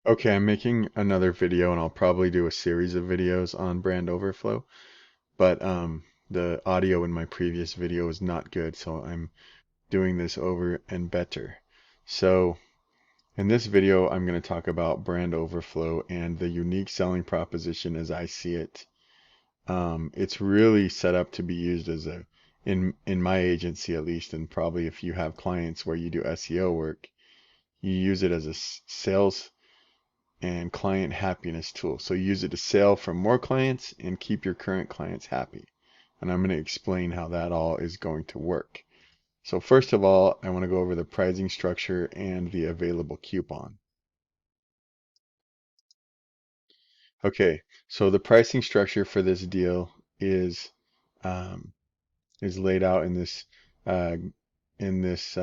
Okay, I'm making another video and I'll probably do a series of videos on Brand Overflow, but the audio in my previous video is not good, so I'm doing this over and better. So in this video, I'm going to talk about Brand Overflow and the unique selling proposition as I see it. It's really set up to be used as in my agency at least, and probably if you have clients where you do SEO work, you use it as a sales and client happiness tool. So use it to sell for more clients and keep your current clients happy. And I'm going to explain how that all is going to work. So first of all, I want to go over the pricing structure and the available coupon. Okay, so the pricing structure for this deal um, is laid out uh, in this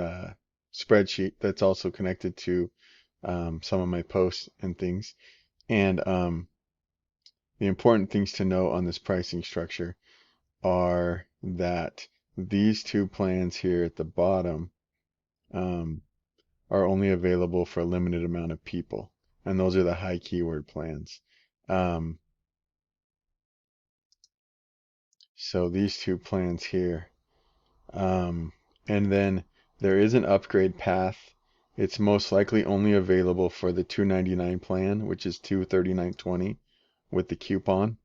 spreadsheet that's also connected to some of my posts and things. And the important things to know on this pricing structure are that these two plans here at the bottom um, are only available for a limited amount of people, and those are the high keyword plans. Um, so these two plans here, um, and then there is an upgrade path. It's most likely only available for the 299 plan, which is 239.20 with the coupon.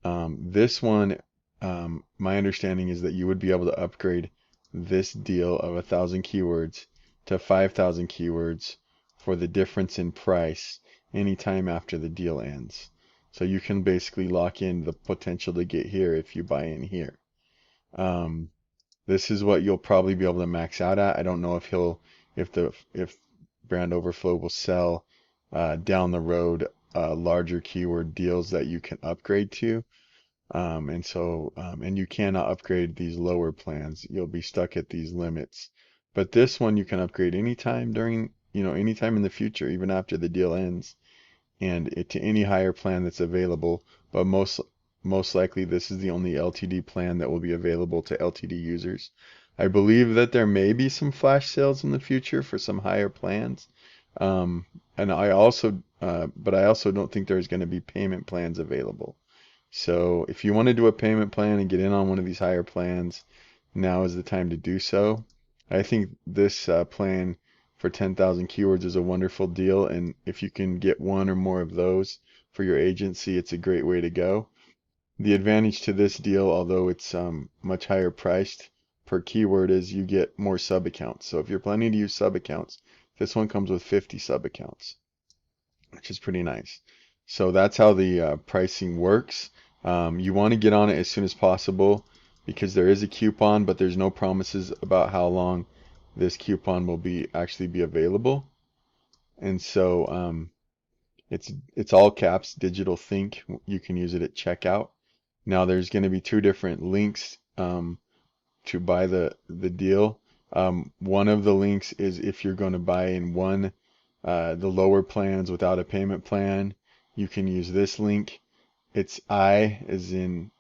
This one, my understanding is that you would be able to upgrade this deal of 1,000 keywords to 5,000 keywords for the difference in price anytime after the deal ends. So you can basically lock in the potential to get here if you buy in here. Um, this is what you'll probably be able to max out at. I don't know if Brand Overflow will sell down the road larger keyword deals that you can upgrade to. And you cannot upgrade these lower plans. You'll be stuck at these limits. But this one you can upgrade anytime anytime in the future, even after the deal ends, and to any higher plan that's available. But most likely this is the only LTD plan that will be available to LTD users. I believe that there may be some flash sales in the future for some higher plans. Um, but I also don't think there's going to be payment plans available. So if you want to do a payment plan and get in on one of these higher plans, now is the time to do so. I think this plan for 10,000 keywords is a wonderful deal, and if you can get one or more of those for your agency, it's a great way to go. The advantage to this deal, although it's much higher priced per keyword, is you get more sub accounts. So if you're planning to use sub accounts, this one comes with 50 sub accounts, which is pretty nice. So that's how the pricing works. You want to get on it as soon as possible because there is a coupon, but there's no promises about how long this coupon will actually be available. And so it's all caps, digital think. You can use it at checkout. Now there's going to be two different links to buy the deal. One of the links is if you're going to buy in the lower plans without a payment plan, you can use this link. It's I as in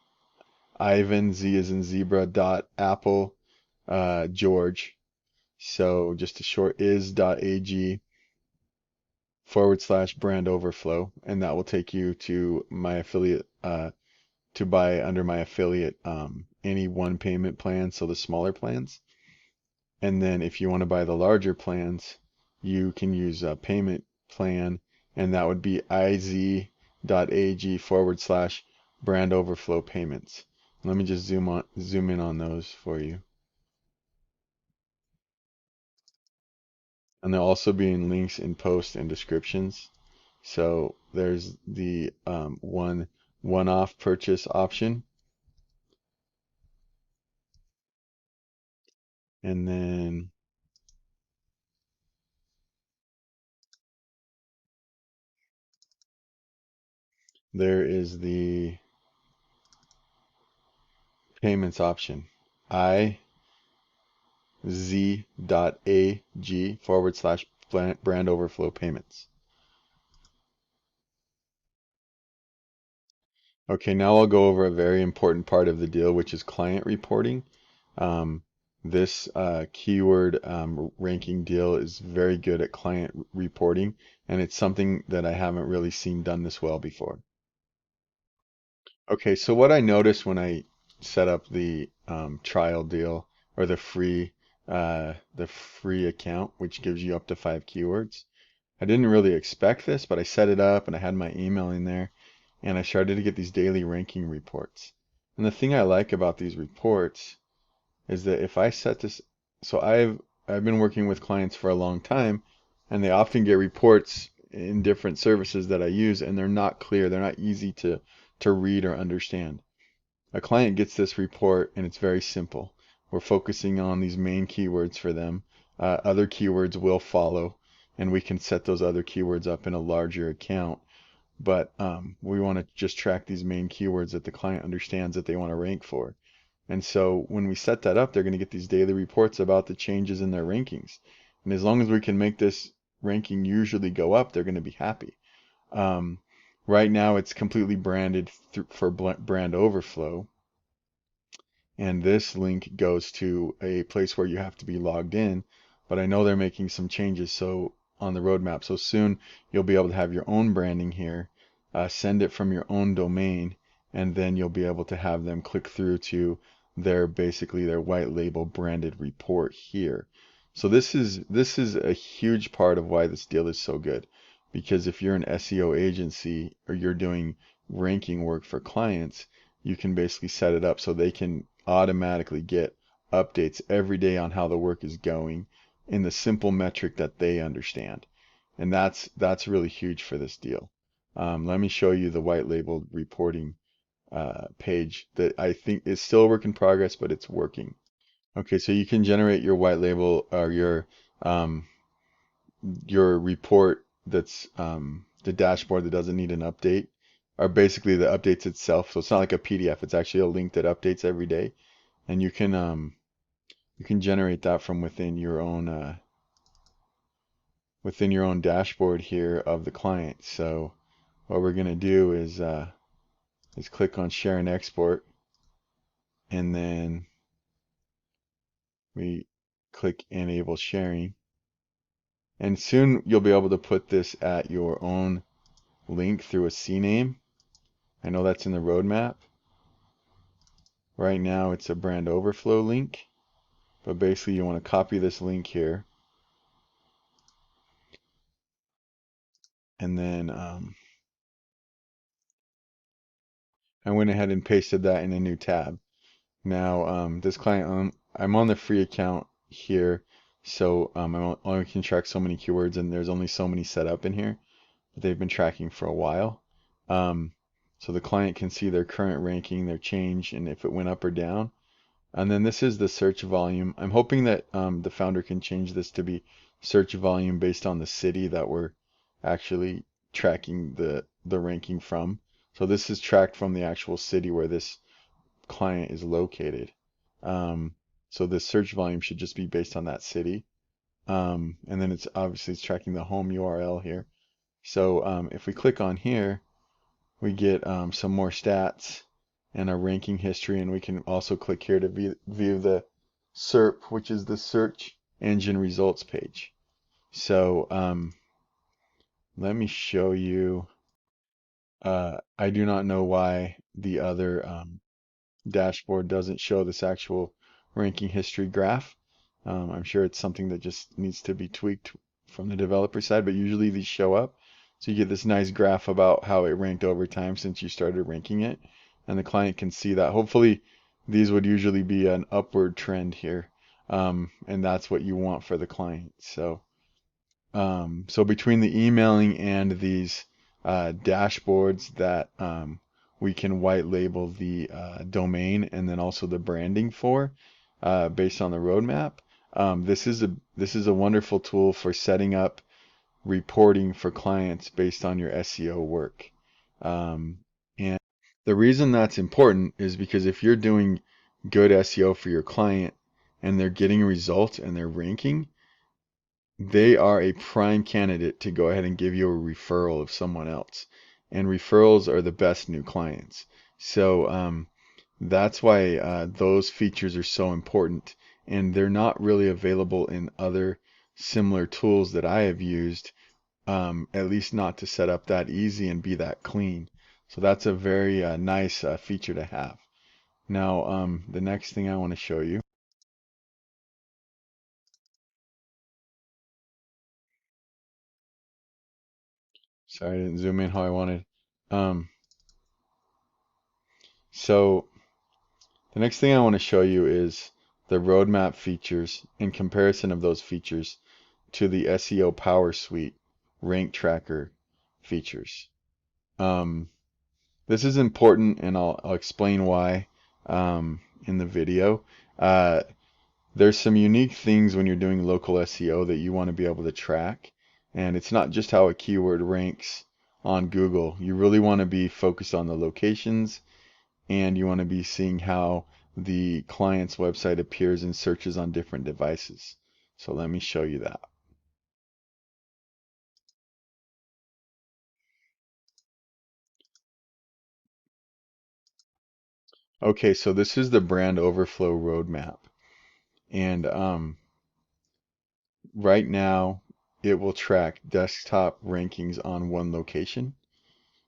Ivan, Z as in zebra, dot Apple, George. So just a short is.ag / brand overflow, and that will take you to my affiliate to buy under my affiliate any one payment plan, so the smaller plans. And then if you want to buy the larger plans, you can use a payment plan, and that would be iz.ag / brand overflow payments. Let me just zoom in on those for you. And they'll also be in links in posts and descriptions. So there's the one-off purchase option, and then there is the payments option. iz.ag / brand overflow payments. Okay, now I'll go over a very important part of the deal, which is client reporting. Um, This keyword ranking deal is very good at client reporting, and it's something that I haven't really seen done this well before. Okay, so what I noticed when I set up the trial deal or the free account, which gives you up to 5 keywords, I didn't really expect this, but I set it up and I had my email in there, and I started to get these daily ranking reports. And the thing I like about these reports is that if I set this, so I've been working with clients for a long time, and they often get reports in different services that I use, and they're not clear, they're not easy to read or understand. A client gets this report, and it's very simple. We're focusing on these main keywords for them. Other keywords will follow, and we can set those other keywords up in a larger account. But we want to just track these main keywords that the client understands that they want to rank for. And so when we set that up, they're going to get these daily reports about the changes in their rankings. And as long as we can make this ranking usually go up, they're going to be happy. Um, right now, it's completely branded for Brand Overflow. And this link goes to a place where you have to be logged in, but I know they're making some changes so on the roadmap. So soon you'll be able to have your own branding here, send it from your own domain, and then you'll be able to have them click through to basically their white label branded report here. So this is a huge part of why this deal is so good, because if you're an SEO agency or you're doing ranking work for clients, you can basically set it up so they can automatically get updates every day on how the work is going in the simple metric that they understand. And that's really huge for this deal. Let me show you the white labeled reporting page that I think is still a work in progress, but it's working. Okay, so you can generate your white label or your report that's the dashboard that doesn't need an update, or basically the updates itself. So it's not like a PDF, it's actually a link that updates every day. And you can generate that from within your own dashboard here of the client. So what we're gonna do is click on share and export, and then we click enable sharing, and soon you'll be able to put this at your own link through a CNAME. I know that's in the roadmap. Right now it's a Brand Overflow link, but basically you want to copy this link here, and then I went ahead and pasted that in a new tab. Now this client, I'm on the free account here, so I only can track so many keywords, and there's only so many set up in here that they've been tracking for a while. Um, so the client can see their current ranking, their change, and if it went up or down. And then this is the search volume. I'm hoping that the founder can change this to be search volume based on the city that we're actually tracking the ranking from. So this is tracked from the actual city where this client is located. Um, so the search volume should just be based on that city. And then it's tracking the home URL here. So if we click on here, we get some more stats and a ranking history, and we can also click here to view the SERP, which is the search engine results page. So let me show you. I do not know why the other dashboard doesn't show this actual ranking history graph. I'm sure it's something that just needs to be tweaked from the developer side, but usually these show up. So you get this nice graph about how it ranked over time since you started ranking it, and the client can see that. Hopefully these would usually be an upward trend here, and that's what you want for the client. So between the emailing and these dashboards that we can white label the domain and then also the branding for based on the roadmap. This is a wonderful tool for setting up reporting for clients based on your SEO work. And the reason that's important is because if you're doing good SEO for your client and they're getting results and they're ranking, they are a prime candidate to go ahead and give you a referral of someone else. And referrals are the best new clients. So that's why those features are so important and they're not really available in other similar tools that I have used, at least not to set up that easy and be that clean. So that's a very nice feature to have. Now, the next thing I want to show you. Sorry, I didn't zoom in how I wanted. Um, so the next thing I want to show you is the roadmap features in comparison of those features to the SEO PowerSuite rank tracker features. Um, this is important, and I'll explain why in the video. Uh, there's some unique things when you're doing local SEO that you want to be able to track, and it's not just how a keyword ranks on Google. You really want to be focused on the locations, and you want to be seeing how the client's website appears in searches on different devices. So let me show you that. Okay, so this is the Brand Overflow roadmap. And right now, it will track desktop rankings on one location.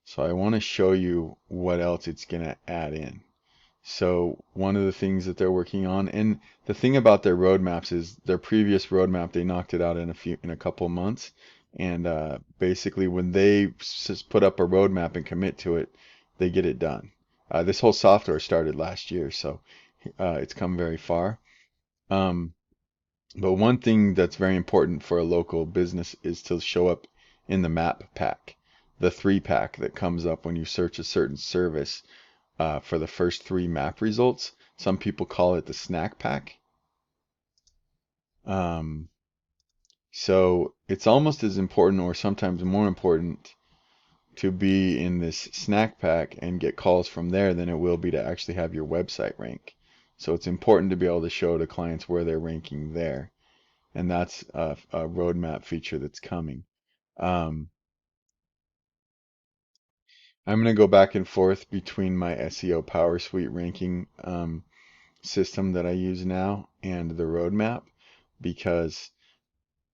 So I want to show you what else it's going to add in. So one of the things that they're working on, and the thing about their roadmaps is their previous roadmap, they knocked it out in a couple months. And basically, when they put up a roadmap and commit to it, they get it done. This whole software started last year, so it's come very far. Um, but one thing that's very important for a local business is to show up in the map pack, the 3-pack that comes up when you search a certain service for the first 3 map results. Some people call it the snack pack. Um, so it's almost as important, or sometimes more important, to be in this snack pack and get calls from there than it will be to actually have your website rank. So it's important to be able to show to clients where they're ranking there. And that's a roadmap feature that's coming. Um, I'm going to go back and forth between my SEO PowerSuite ranking system that I use now and the roadmap because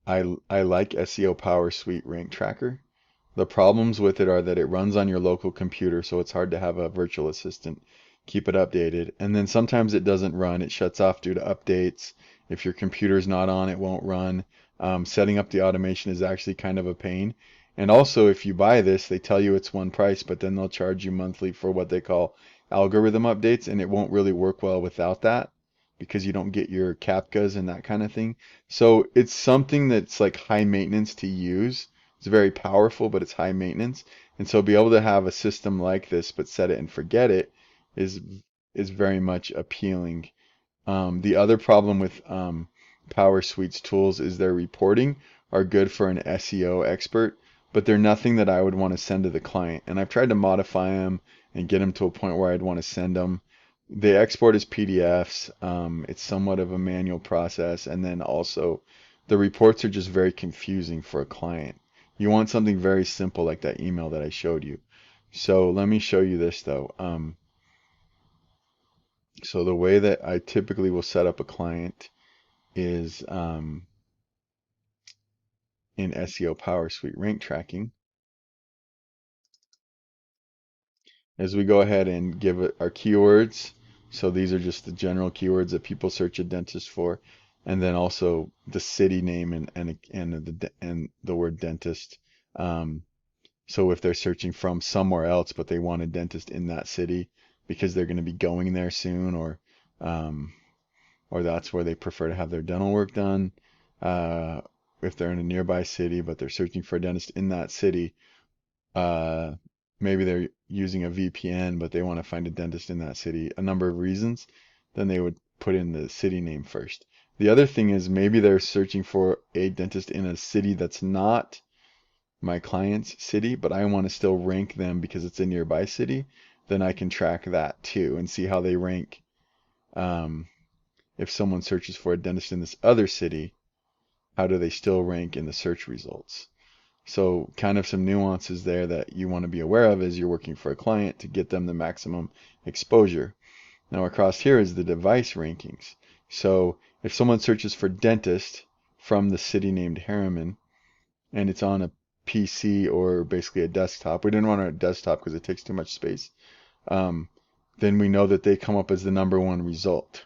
I like SEO PowerSuite Rank Tracker. The problems with it are that it runs on your local computer, so it's hard to have a virtual assistant keep it updated. And then sometimes it doesn't run, it shuts off due to updates. If your computer's not on, it won't run. Setting up the automation is actually kind of a pain. And also, if you buy this, they tell you it's one price, but then they'll charge you monthly for what they call algorithm updates, and it won't really work well without that because you don't get your CAPTCHAs and that kind of thing. So it's something that's like high maintenance to use. It's very powerful, but it's high maintenance. And so be able to have a system like this, but set it and forget it, is is very much appealing. The other problem with PowerSuite's tools is their reporting are good for an SEO expert, but they're nothing that I would want to send to the client. And I've tried to modify them and get them to a point where I'd want to send them. They export as PDFs. It's somewhat of a manual process, and then also the reports are just very confusing for a client. You want something very simple like that email that I showed you. So let me show you this though. So the way that I typically will set up a client is in SEO PowerSuite rank tracking, as we go ahead and give it our keywords. So these are just the general keywords that people search a dentist for, and then also the city name and the word dentist. So if they're searching from somewhere else, but they want a dentist in that city because they're going to be going there soon, um, or that's where they prefer to have their dental work done. Uh, if they're in a nearby city, but they're searching for a dentist in that city, uh, maybe they're using a VPN, but they want to find a dentist in that city, a number of reasons, then they would put in the city name first. The other thing is maybe they're searching for a dentist in a city that's not my client's city, but I want to still rank them because it's a nearby city. Then I can track that too and see how they rank. Um, if someone searches for a dentist in this other city, how do they still rank in the search results? So kind of some nuances there that you want to be aware of as you're working for a client to get them the maximum exposure. Now across here is the device rankings. So if someone searches for dentist from the city named Harriman, and it's on a PC or basically a desktop, we didn't want it on a desktop because it takes too much space, um, then we know that they come up as the #1 result.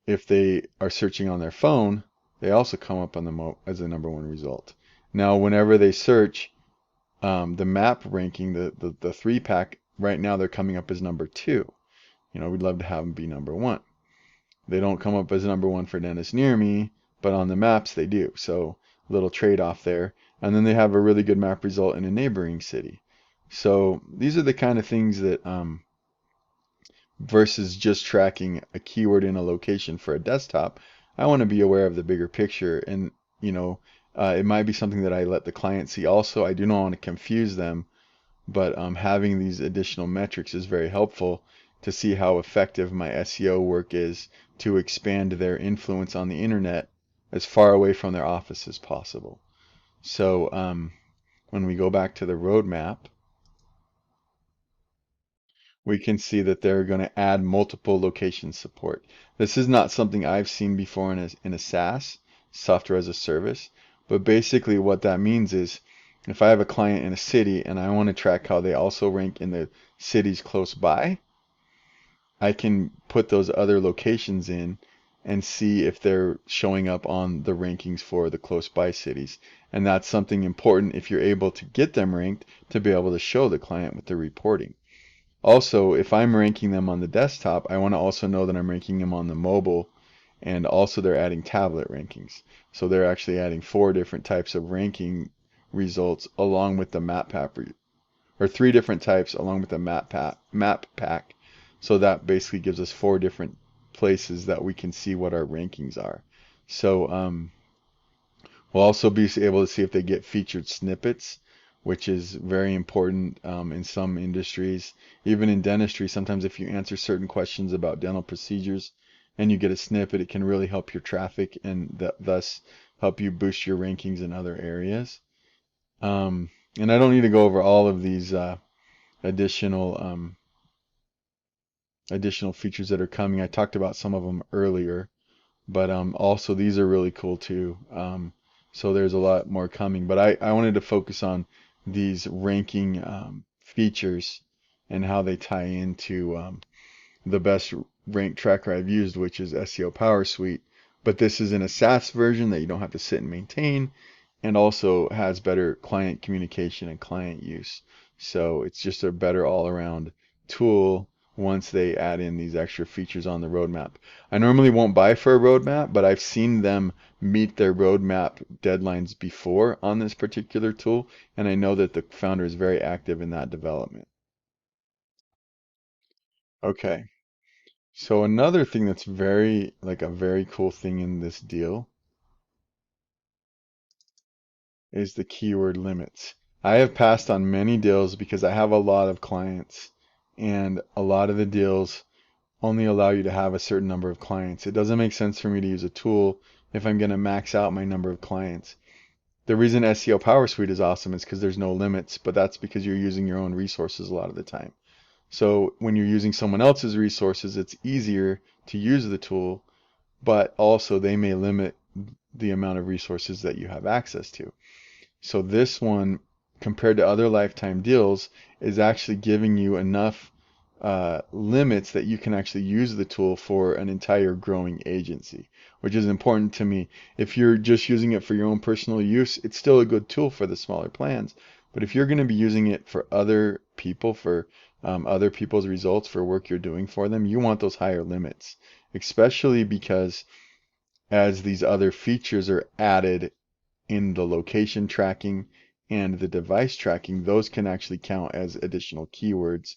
If they are searching on their phone, they also come up on as the #1 result. Now, whenever they search the map ranking, the 3-pack, right now they're coming up as #2. We'd love to have them be #1. They don't come up as #1 for dentist near me, but on the maps they do. So a little trade-off there. And then they have a really good map result in a neighboring city. So these are the kind of things that versus just tracking a keyword in a location for a desktop, I want to be aware of the bigger picture. And it might be something that I let the client see also. I do not want to confuse them, but having these additional metrics is very helpful to see how effective my SEO work is to expand their influence on the internet as far away from their office as possible. So when we go back to the roadmap, we can see that they're going to add multiple location support. This is not something I've seen before in a SaaS, software as a service, but basically what that means is if I have a client in a city and I want to track how they also rank in the cities close by, I can put those other locations in and see if they're showing up on the rankings for the close by cities. And that's something important if you're able to get them ranked to be able to show the client with the reporting. Also, if I'm ranking them on the desktop, I want to also know that I'm ranking them on the mobile, and also they're adding tablet rankings. So they're actually adding 4 different types of ranking results along with the map pack, or 3 different types along with the map pack. So that basically gives us 4 different places that we can see what our rankings are. So we'll also be able to see if they get featured snippets, which is very important in some industries. Even in dentistry, sometimes if you answer certain questions about dental procedures and you get a snippet, it can really help your traffic and thus help you boost your rankings in other areas. And I don't need to go over all of these additional features that are coming. I talked about some of them earlier, but also these are really cool too. So there's a lot more coming, but I wanted to focus on these ranking features and how they tie into the best rank tracker I've used, which is SEO PowerSuite. But this is in a SaaS version that you don't have to sit and maintain, and also has better client communication and client use. So it's just a better all-around tool once they add in these extra features on the roadmap. I normally won't buy for a roadmap, but I've seen them meet their roadmap deadlines before on this particular tool, and I know that the founder is very active in that development. Okay, so another thing that's a very cool thing in this deal is the keyword limits. I have passed on many deals because I have a lot of clients, and a lot of the deals only allow you to have a certain number of clients. It doesn't make sense for me to use a tool if I'm going to max out my number of clients. The reason SEO PowerSuite is awesome is because there's no limits, but that's because you're using your own resources a lot of the time. So when you're using someone else's resources, it's easier to use the tool, but also they may limit the amount of resources that you have access to. So this one, compared to other lifetime deals, is actually giving you enough limits that you can actually use the tool for an entire growing agency, which is important to me. If you're just using it for your own personal use, it's still a good tool for the smaller plans. But if you're going to be using it for other people, for other people's results, for work you're doing for them, you want those higher limits, especially because as these other features are added in the location tracking and the device tracking, those can actually count as additional keywords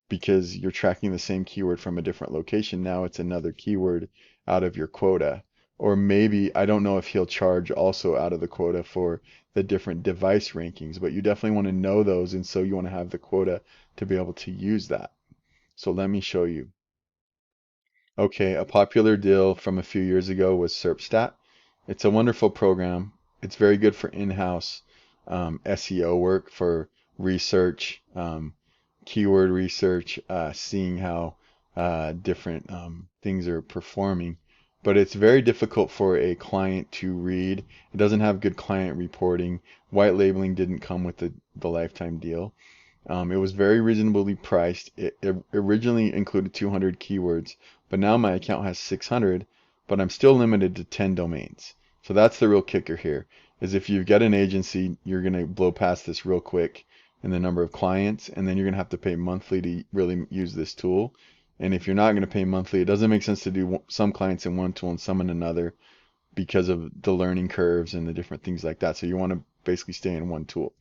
because you're tracking the same keyword from a different location. Now it's another keyword out of your quota. Or maybe, I don't know if he'll charge also out of the quota for the different device rankings, but you definitely want to know those, and so you want to have the quota to be able to use that. So let me show you. Okay, a popular deal from a few years ago was SERPstat. It's a wonderful program. It's very good for in-house SEO work, for research, keyword research, seeing how different things are performing. but it's very difficult for a client to read. It doesn't have good client reporting. White labeling didn't come with the lifetime deal. It was very reasonably priced. It originally included 200 keywords, but now my account has 600, but I'm still limited to 10 domains. So that's the real kicker here, is if you've got an agency, you're going to blow past this real quick in the number of clients, and then you're going to have to pay monthly to really use this tool. And if you're not going to pay monthly, it doesn't make sense to do some clients in one tool and some in another because of the learning curves and the different things like that. So you want to basically stay in one tool.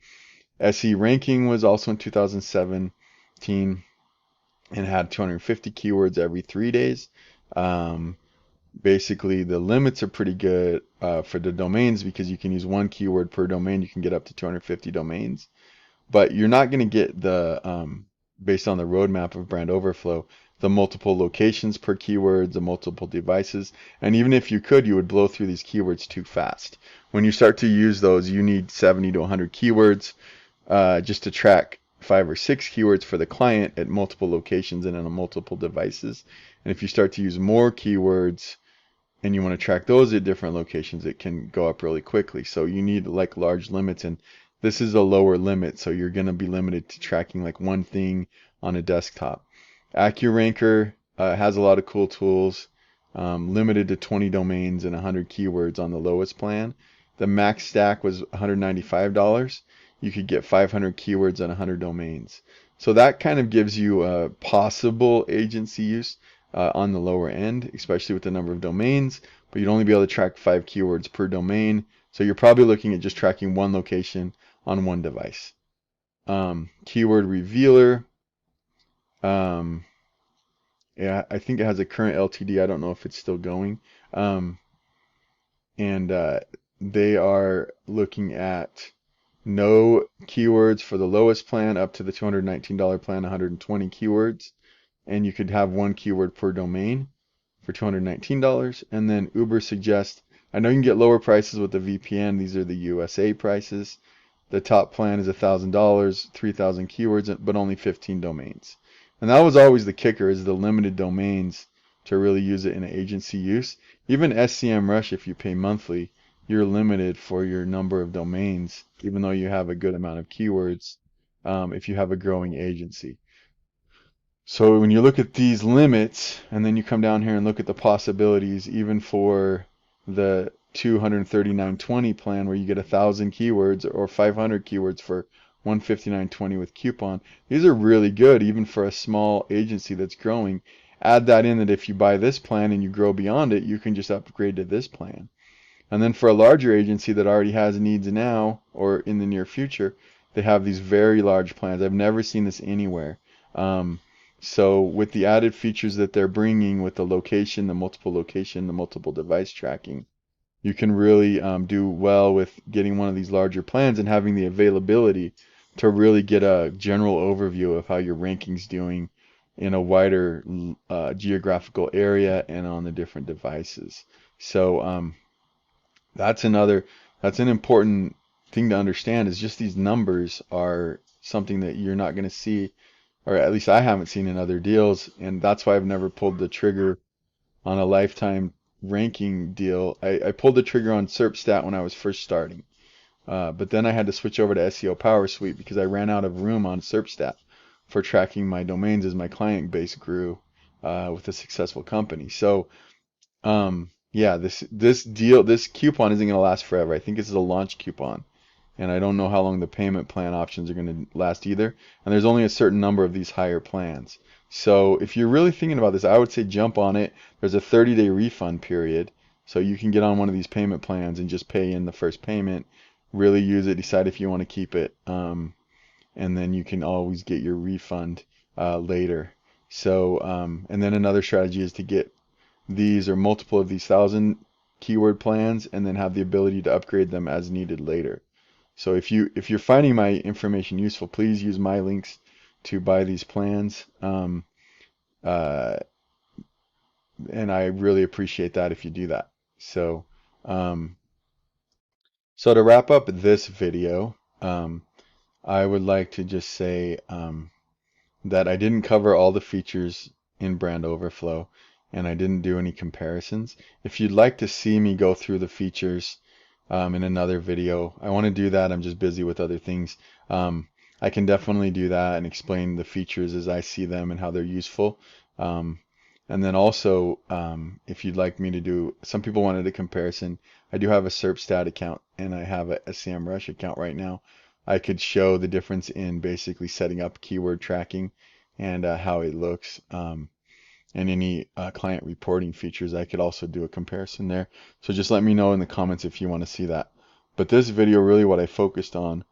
SE ranking was also in 2017 and had 250 keywords every 3 days. Basically, the limits are pretty good for the domains because you can use one keyword per domain. You can get up to 250 domains, but you're not going to get the, based on the roadmap of Brand Overflow, the multiple locations per keyword, the multiple devices, and even if you could, you would blow through these keywords too fast. When you start to use those, you need 70 to 100 keywords just to track 5 or 6 keywords for the client at multiple locations and on multiple devices. And if you start to use more keywords and you want to track those at different locations, it can go up really quickly. So you need like large limits, and this is a lower limit, so you're going to be limited to tracking like one thing on a desktop. AccuRanker has a lot of cool tools, limited to 20 domains and 100 keywords on the lowest plan. The max stack was $195. You could get 500 keywords and 100 domains. So that kind of gives you a possible agency use on the lower end, especially with the number of domains, but you'd only be able to track 5 keywords per domain. So you're probably looking at just tracking one location on one device. Keyword Revealer. Yeah, I think it has a current LTD. I don't know if it's still going. They are looking at no keywords for the lowest plan up to the $219 plan, 120 keywords. And you could have one keyword per domain for $219. And then Uber suggests, I know you can get lower prices with the VPN. These are the USA prices. The top plan is $1,000, 3,000 keywords, but only 15 domains. And that was always the kicker, is the limited domains to really use it in agency use. Even SCMrush, if you pay monthly, you're limited for your number of domains, even though you have a good amount of keywords, if you have a growing agency. So when you look at these limits, and then you come down here and look at the possibilities, even for the $239.20 plan where you get 1,000 keywords or 500 keywords for $159.20 with coupon, these are really good even for a small agency that's growing. Add that in, that if you buy this plan and you grow beyond it, you can just upgrade to this plan. And then for a larger agency that already has needs now or in the near future, they have these very large plans. I've never seen this anywhere. So with the added features that they're bringing with the location, the multiple device tracking, you can really do well with getting one of these larger plans and having the availability to really get a general overview of how your ranking's doing in a wider geographical area and on the different devices. So that's an important thing to understand, is just these numbers are something that you're not going to see, or at least I haven't seen in other deals, and that's why I've never pulled the trigger on a lifetime ranking deal. I pulled the trigger on SERPstat when I was first starting, but then I had to switch over to SEO PowerSuite because I ran out of room on SERPstat for tracking my domains as my client base grew with a successful company. So yeah, this coupon isn't going to last forever. I think this is a launch coupon, and I don't know how long the payment plan options are going to last either. And there's only a certain number of these higher plans. So if you're really thinking about this, I would say jump on it. There's a 30-day refund period, so you can get on one of these payment plans and just pay in the first payment, really use it, decide if you want to keep it, and then you can always get your refund later. So and then another strategy is to get these or multiple of these 1,000 keyword plans and then have the ability to upgrade them as needed later. So if you're finding my information useful, please use my links to buy these plans, and I really appreciate that if you do that. So so to wrap up this video, I would like to just say that I didn't cover all the features in Brand Overflow, and I didn't do any comparisons. If you'd like to see me go through the features in another video, I want to do that. I'm just busy with other things. I can definitely do that and explain the features as I see them and how they're useful. Um, and then also, if you'd like me to do, some people wanted a comparison. I do have a SERPstat account and I have a SEMrush account right now. I could show the difference in basically setting up keyword tracking and how it looks, and any client reporting features. I could also do a comparison there. So just let me know in the comments if you want to see that. But this video, really what I focused on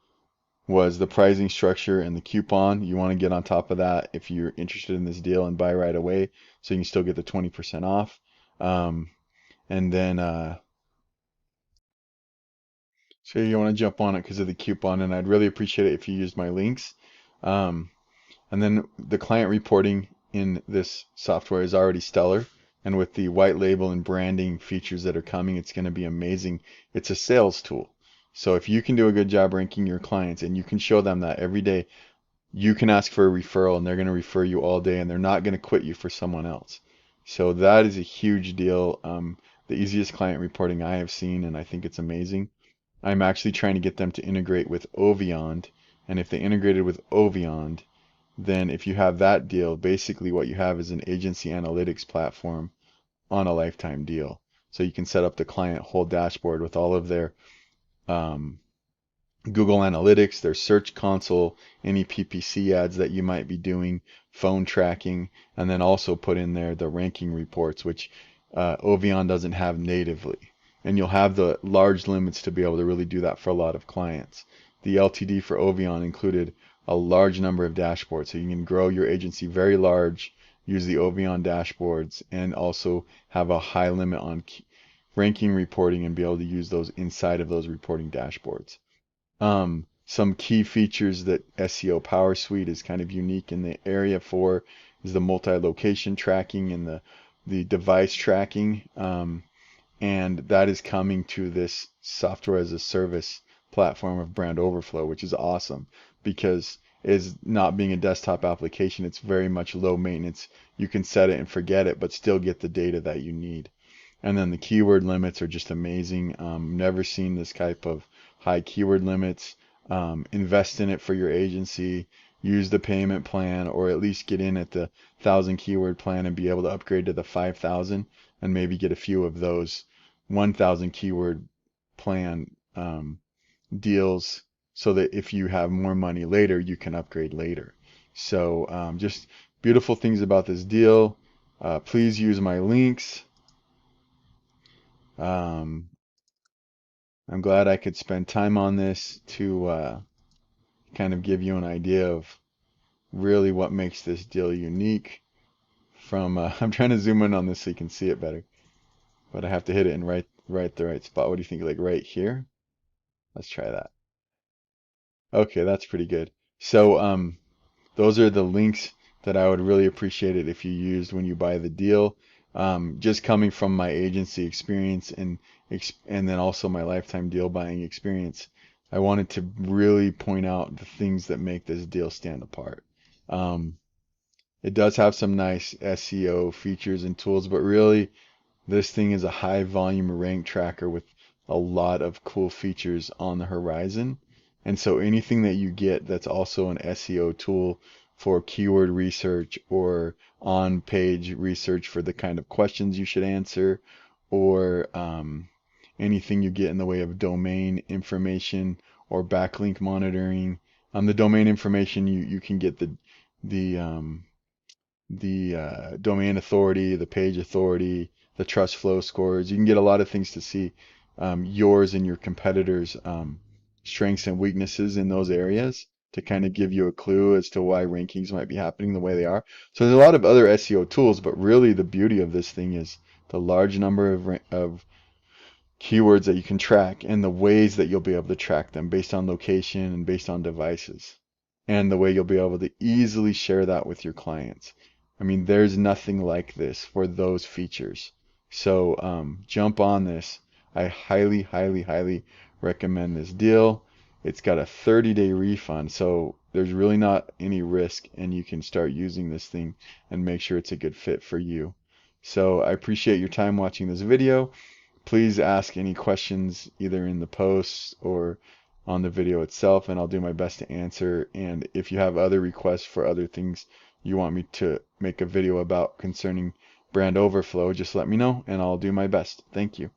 was the pricing structure and the coupon. You want to get on top of that if you're interested in this deal and buy right away, so you can still get the 20% off. And then so you want to jump on it because of the coupon, and I'd really appreciate it if you used my links. Um, and then the client reporting in this software is already stellar, and with the white label and branding features that are coming, it's going to be amazing. It's a sales tool. So if you can do a good job ranking your clients and you can show them that every day, you can ask for a referral and they're going to refer you all day and they're not going to quit you for someone else. So that is a huge deal. The easiest client reporting I have seen, and I think it's amazing. I'm actually trying to get them to integrate with OVIOND, and if they integrated with OVIOND, then if you have that deal, basically what you have is an agency analytics platform on a lifetime deal. So you can set up the client whole dashboard with all of their um, Google Analytics, their Search Console, any PPC ads that you might be doing, phone tracking, and then also put in there the ranking reports, which OVION doesn't have natively. And you'll have the large limits to be able to really do that for a lot of clients. The LTD for OVION included a large number of dashboards, so you can grow your agency very large, use the OVION dashboards, and also have a high limit on ranking reporting and be able to use those inside of those reporting dashboards. Some key features that SEO PowerSuite is kind of unique in the area for is the multi-location tracking and the device tracking, and that is coming to this software as a service platform of Brand Overflow, which is awesome because is not being a desktop application, it's very much low maintenance. You can set it and forget it, but still get the data that you need. And then the keyword limits are just amazing. Never seen this type of high keyword limits. Invest in it for your agency. Use the payment plan, or at least get in at the 1,000 keyword plan and be able to upgrade to the 5,000 and maybe get a few of those 1,000 keyword plan deals, so that if you have more money later, you can upgrade later. So just beautiful things about this deal. Please use my links. I'm glad I could spend time on this to kind of give you an idea of really what makes this deal unique. I'm trying to zoom in on this so you can see it better, but I have to hit it in the right spot. What do you think? Like right here? Let's try that. Okay, that's pretty good. So those are the links that I would really appreciate it if you used when you buy the deal. Just coming from my agency experience and then also my lifetime deal buying experience, I wanted to really point out the things that make this deal stand apart. It does have some nice SEO features and tools, but really this thing is a high volume rank tracker with a lot of cool features on the horizon. And so anything that you get that's also an SEO tool for keyword research or on-page research for the kind of questions you should answer, or anything you get in the way of domain information or backlink monitoring. The domain information, you can get the domain authority, the page authority, the trust flow scores. You can get a lot of things to see yours and your competitors' strengths and weaknesses in those areas to kind of give you a clue as to why rankings might be happening the way they are. So there's a lot of other SEO tools, but really the beauty of this thing is the large number of keywords that you can track and the ways that you'll be able to track them based on location and based on devices, and the way you'll be able to easily share that with your clients. I mean, there's nothing like this for those features. So jump on this. I highly, highly, highly recommend this deal. It's got a 30-day refund, so there's really not any risk, and you can start using this thing and make sure it's a good fit for you. So I appreciate your time watching this video. Please ask any questions either in the posts or on the video itself, and I'll do my best to answer. And if you have other requests for other things you want me to make a video about concerning Brand Overflow, just let me know and I'll do my best. Thank you.